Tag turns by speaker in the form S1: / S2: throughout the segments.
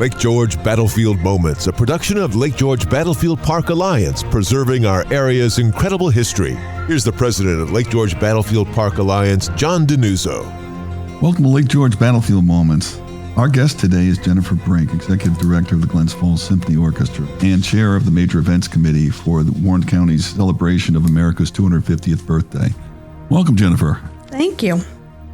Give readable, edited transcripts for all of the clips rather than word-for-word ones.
S1: Lake George Battlefield Moments, a production of Lake George Battlefield Park Alliance, preserving our area's incredible history. Here's the president of Lake George Battlefield Park Alliance, John DeNuzzo.
S2: Welcome to Lake George Battlefield Moments. Our guest today is Jennifer Brink, Executive Director of the Glens Symphony Orchestra and Chair of the Major Events Committee for the Warren County's celebration of America's 250th birthday. Welcome, Jennifer.
S3: Thank you.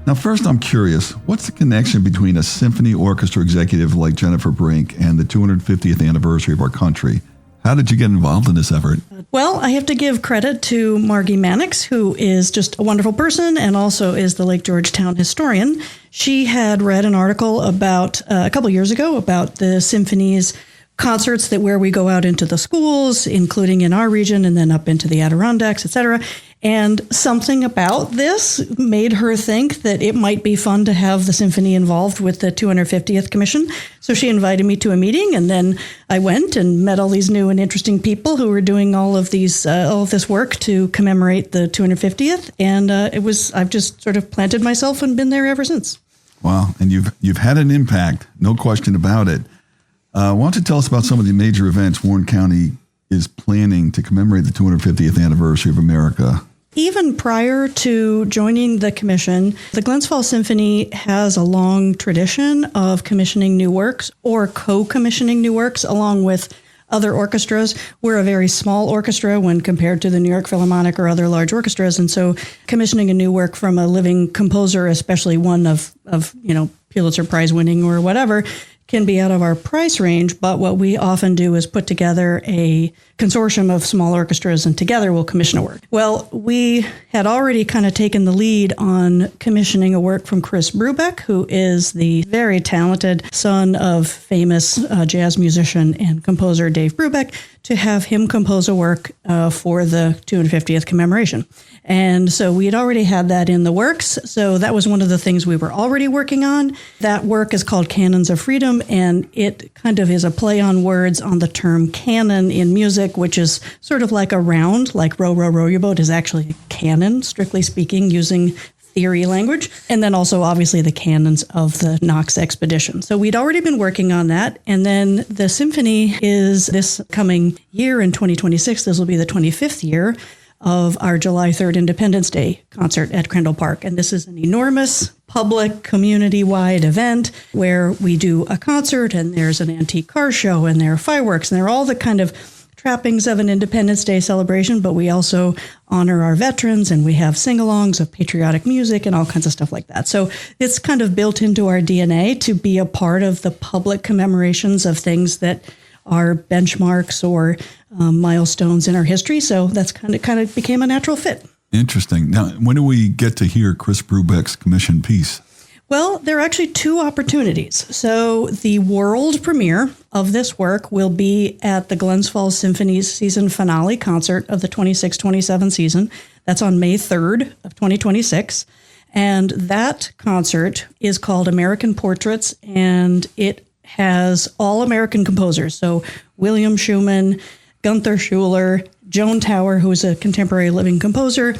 S2: Now, first, I'm curious, what's the connection between a symphony orchestra executive like Jennifer Brink and the 250th anniversary of our country? How did you get involved in this effort?
S3: Well, I have to give credit to Margie Mannix, who is just a wonderful person and also is the Lake George town historian. She had read an article about a couple years ago about the symphony's concerts where we go out into the schools, including in our region and then up into the Adirondacks, et cetera. And something about this made her think that it might be fun to have the symphony involved with the 250th commission. So she invited me to a meeting, and then I went and met all these new and interesting people who were doing all of this work to commemorate the 250th. And I've just sort of planted myself and been there ever since.
S2: Wow, and you've had an impact, no question about it. Why don't you tell us about some of the major events Warren County is planning to commemorate the 250th anniversary of America?
S3: Even prior to joining the commission, the Glens Symphony has a long tradition of commissioning new works or co-commissioning new works along with other orchestras. We're a very small orchestra when compared to the New York Philharmonic or other large orchestras, and so commissioning a new work from a living composer, especially one of Pulitzer Prize winning or whatever, can be out of our price range, but what we often do is put together a consortium of small orchestras, and together we'll commission a work. Well, we had already kind of taken the lead on commissioning a work from Chris Brubeck, who is the very talented son of famous jazz musician and composer Dave Brubeck, to have him compose a work for the 250th commemoration. And so we had already had that in the works. So that was one of the things we were already working on. That work is called Canons of Freedom, and it kind of is a play on words on the term canon in music, which is sort of like a round, like row, row, row your boat is actually a canon, strictly speaking, using theory language, and then also obviously the canons of the Knox expedition. So we'd already been working on that. And then the symphony is this coming year in 2026. This will be the 25th year of our July 3rd Independence Day concert at Crandall Park. And this is an enormous public community-wide event where we do a concert and there's an antique car show and there are fireworks and there are all the kind of trappings of an Independence Day celebration, but we also honor our veterans and we have sing-alongs of patriotic music and all kinds of stuff like that. So it's kind of built into our DNA to be a part of the public commemorations of things that are benchmarks or milestones in our history. So that's kind of became a natural fit.
S2: Interesting. Now, when do we get to hear Chris Brubeck's commissioned piece?
S3: Well, there are actually two opportunities. So the world premiere of this work will be at the Glens Falls Symphony's season finale concert of the 26-27 season. That's on May 3rd of 2026. And that concert is called American Portraits, and it has all American composers. So William Schumann, Gunther Schuller, Joan Tower, who is a contemporary living composer,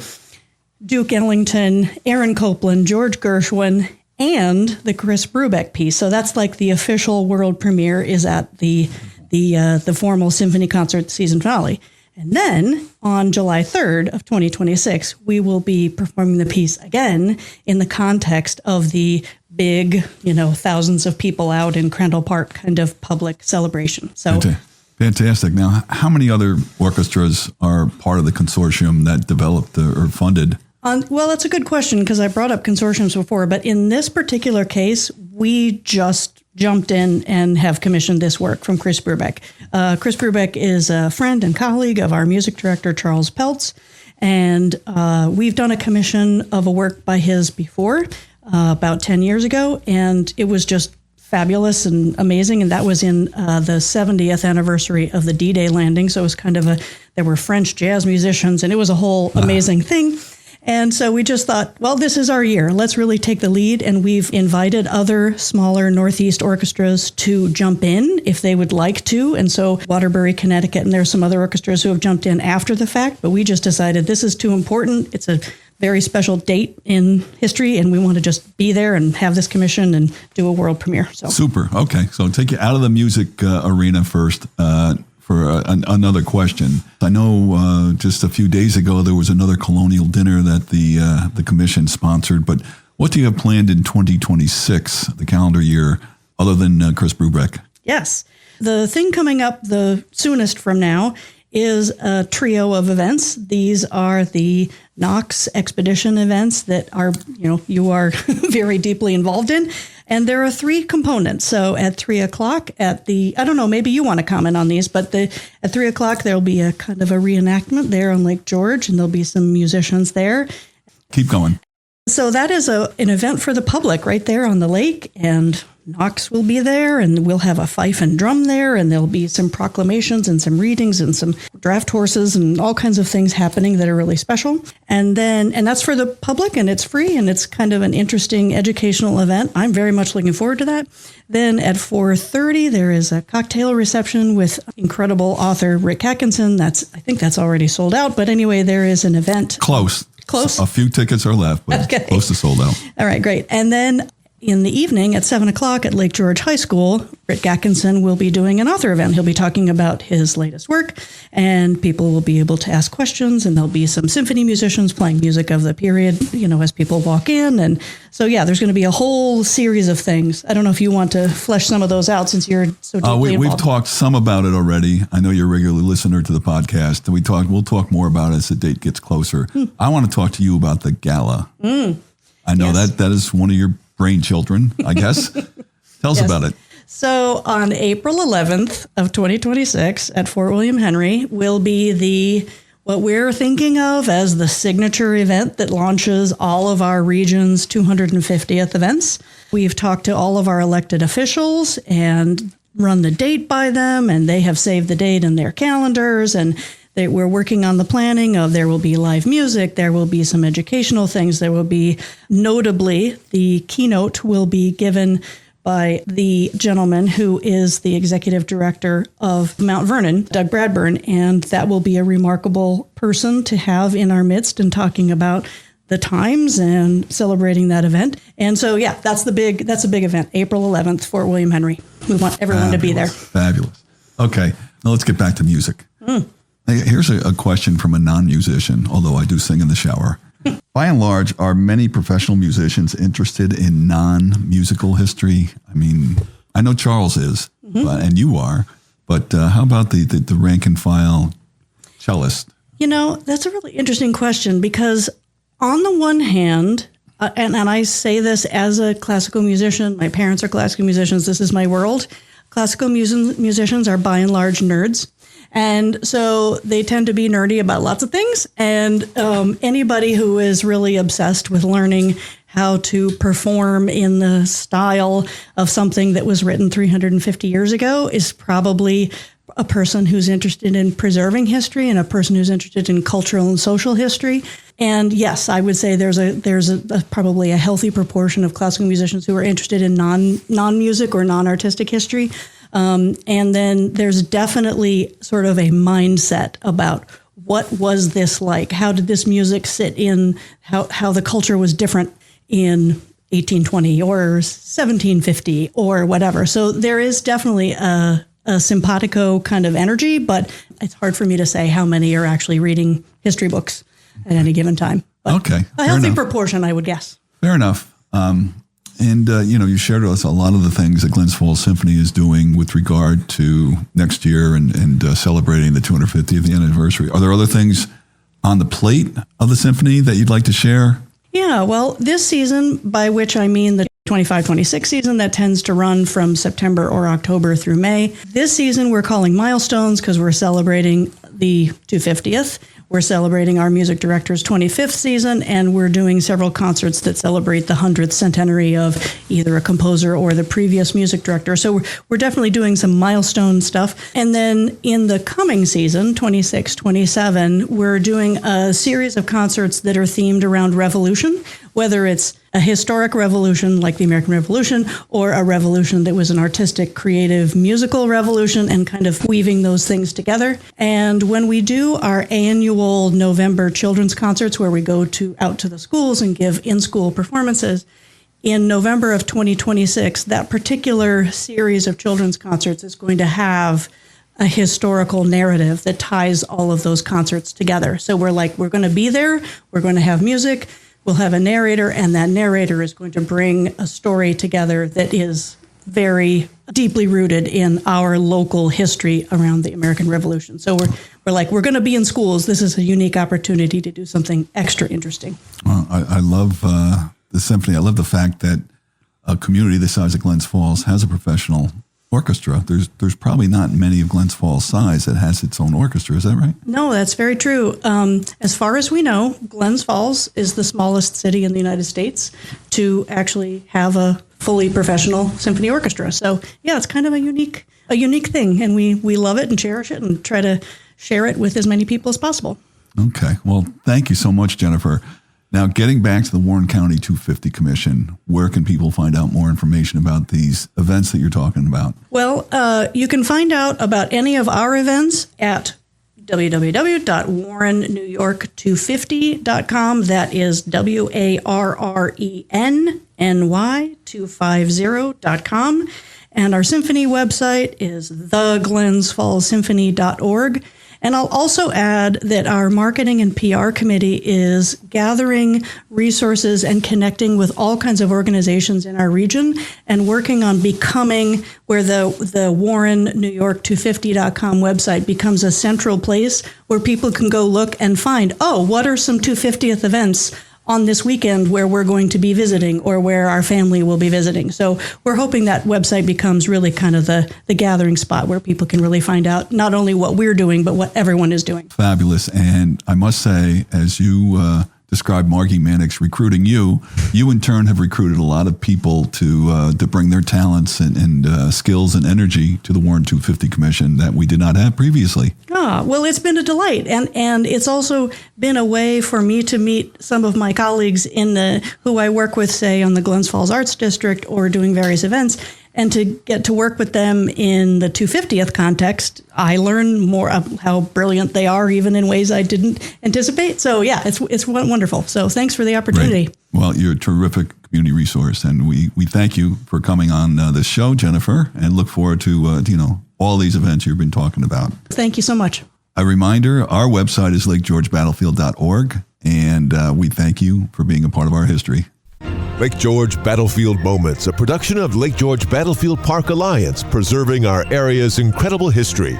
S3: Duke Ellington, Aaron Copland, George Gershwin, and the Chris Brubeck piece. So that's like the official world premiere is at the formal symphony concert season finale. And then on July 3rd of 2026, we will be performing the piece again in the context of the big, thousands of people out in Crandall Park kind of public celebration. So
S2: fantastic. Now, how many other orchestras are part of the consortium that developed or funded?
S3: Well, that's a good question because I brought up consortiums before, but in this particular case, we just jumped in and have commissioned this work from Chris Brubeck. Chris Brubeck is a friend and colleague of our music director, Charles Peltz, and we've done a commission of a work by his before, about 10 years ago, and it was just fabulous and amazing, and that was in the 70th anniversary of the D-Day landing, so it was kind of there were French jazz musicians, and it was a whole amazing thing. And so we just thought, well, this is our year. Let's really take the lead. And we've invited other smaller Northeast orchestras to jump in if they would like to. And so Waterbury, Connecticut, and there's some other orchestras who have jumped in after the fact. But we just decided this is too important. It's a very special date in history, and we want to just be there and have this commission and do a world premiere. So
S2: super. Okay, so take you out of the music arena first for another question. I know just a few days ago there was another colonial dinner that the commission sponsored, but what do you have planned in 2026, the calendar year, other than Chris Brubeck?
S3: Yes. The thing coming up the soonest from now is a trio of events. These are the Knox expedition events that are, you are very deeply involved in. And there are 3 components. So at 3:00 I don't know, maybe you want to comment on these, but at 3:00 there'll be a kind of a reenactment there on Lake George, and there'll be some musicians there.
S2: Keep going.
S3: So that is an event for the public right there on the lake, and Knox will be there, and we'll have a fife and drum there, and there'll be some proclamations and some readings and some draft horses and all kinds of things happening that are really special. And that's for the public, and it's free, and it's kind of an interesting educational event. I'm very much looking forward to that. Then at 4:30, there is a cocktail reception with incredible author Rick Atkinson. I think that's already sold out, but anyway, there is an event.
S2: Close. A few tickets are left, but
S3: okay.
S2: Close to sold out.
S3: All right, great. And then in the evening at 7:00 at Lake George High School, Rick Atkinson will be doing an author event. He'll be talking about his latest work, and people will be able to ask questions, and there'll be some symphony musicians playing music of the period, as people walk in. And so, there's going to be a whole series of things. I don't know if you want to flesh some of those out since you're so deeply involved.
S2: We've talked some about it already. I know you're a regular listener to the podcast. We'll talk more about it as the date gets closer. I want to talk to you about the gala. I know that is one of your brainchildren, I guess. Tell us about it.
S3: So on April 11th of 2026 at Fort William Henry will be what we're thinking of as the signature event that launches all of our region's 250th events. We've talked to all of our elected officials and run the date by them, and they have saved the date in their calendars, and we're working on the planning of there will be live music, there will be some educational things, there will be, notably, the keynote will be given by the gentleman who is the executive director of Mount Vernon, Doug Bradburn, and that will be a remarkable person to have in our midst and talking about the times and celebrating that event. And so, that's a big event, April 11th, Fort William Henry. We want everyone to be there.
S2: Fabulous. Okay, now let's get back to music. Here's a question from a non-musician, although I do sing in the shower. By and large, are many professional musicians interested in non-musical history? I mean, I know Charles is, and you are, but how about the rank and file cellist?
S3: That's a really interesting question because on the one hand, and I say this as a classical musician, my parents are classical musicians, this is my world. Classical musicians are by and large nerds. And so they tend to be nerdy about lots of things. And anybody who is really obsessed with learning how to perform in the style of something that was written 350 years ago is probably a person who's interested in preserving history and a person who's interested in cultural and social history. And yes, I would say there's probably a healthy proportion of classical musicians who are interested in non-music or non-artistic history. And then there's definitely sort of a mindset about what was this like? How did this music sit in? How the culture was different in 1820 or 1750 or whatever. So there is definitely a simpatico kind of energy, but it's hard for me to say how many are actually reading history books at any given time. But
S2: okay.
S3: A healthy proportion, I would guess.
S2: Fair enough. And you shared with us a lot of the things that Glens Falls Symphony is doing with regard to next year and celebrating the 250th anniversary. Are there other things on the plate of the symphony that you'd like to share?
S3: Yeah, well, this season, by which I mean the 25-26 season that tends to run from September or October through May. This season, we're calling milestones because we're celebrating the 250th. We're celebrating our music director's 25th season, and we're doing several concerts that celebrate the 100th centenary of either a composer or the previous music director. So we're definitely doing some milestone stuff. And then in the coming season, 26-27, we're doing a series of concerts that are themed around revolution, whether it's a historic revolution like the American Revolution, or a revolution that was an artistic, creative, musical revolution, and kind of weaving those things together. And when we do our annual November children's concerts, where we go out to the schools and give in-school performances, in November of 2026, that particular series of children's concerts is going to have a historical narrative that ties all of those concerts together. So we're going to be there, we're going to have music, we'll have a narrator, and that narrator is going to bring a story together that is very deeply rooted in our local history around the American Revolution. So we're going to be in schools. This is a unique opportunity to do something extra interesting.
S2: Well, I love the symphony. I love the fact that a community the size of Glens Falls has a professional orchestra. There's probably not many of Glens Falls' size that has its own orchestra. Is that right?
S3: No, that's very true. As far as we know, Glens Falls is the smallest city in the United States to actually have a fully professional symphony orchestra. So yeah, it's kind of a unique thing, and we love it and cherish it and try to share it with as many people as possible.
S2: Okay. Well, thank you so much, Jennifer. Now, getting back to the Warren County 250 Commission, where can people find out more information about these events that you're talking about?
S3: Well, you can find out about any of our events at www.warrennewyork250.com. That is WARRENNY250.com. And our symphony website is theglensfallsymphony.org. And I'll also add that our marketing and PR committee is gathering resources and connecting with all kinds of organizations in our region and working on becoming where the WarrennNewYork250.com website becomes a central place where people can go look and find, what are some 250th events on this weekend where we're going to be visiting or where our family will be visiting. So we're hoping that website becomes really kind of the gathering spot where people can really find out not only what we're doing, but what everyone is doing.
S2: Fabulous. And I must say, as you described Margie Mannix recruiting you in turn have recruited a lot of people to bring their talents and skills and energy to the Warren 250 Commission that we did not have previously.
S3: Well, it's been a delight. And it's also been a way for me to meet some of my colleagues who I work with, say, on the Glens Falls Arts District or doing various events, and to get to work with them in the 250th context. I learn more of how brilliant they are, even in ways I didn't anticipate. So yeah, it's wonderful. So thanks for the opportunity.
S2: Great. Well, you're a terrific community resource, and we thank you for coming on this show, Jennifer, and look forward to all these events you've been talking about.
S3: Thank you so much.
S2: A reminder, our website is lakegeorgebattlefield.org, and we thank you for being a part of our history.
S1: Lake George Battlefield Moments, a production of Lake George Battlefield Park Alliance, preserving our area's incredible history.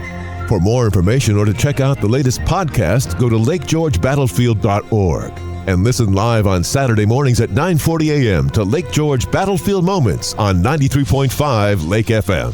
S1: For more information or to check out the latest podcast, go to lakegeorgebattlefield.org and listen live on Saturday mornings at 9:40 a.m. to Lake George Battlefield Moments on 93.5 Lake FM.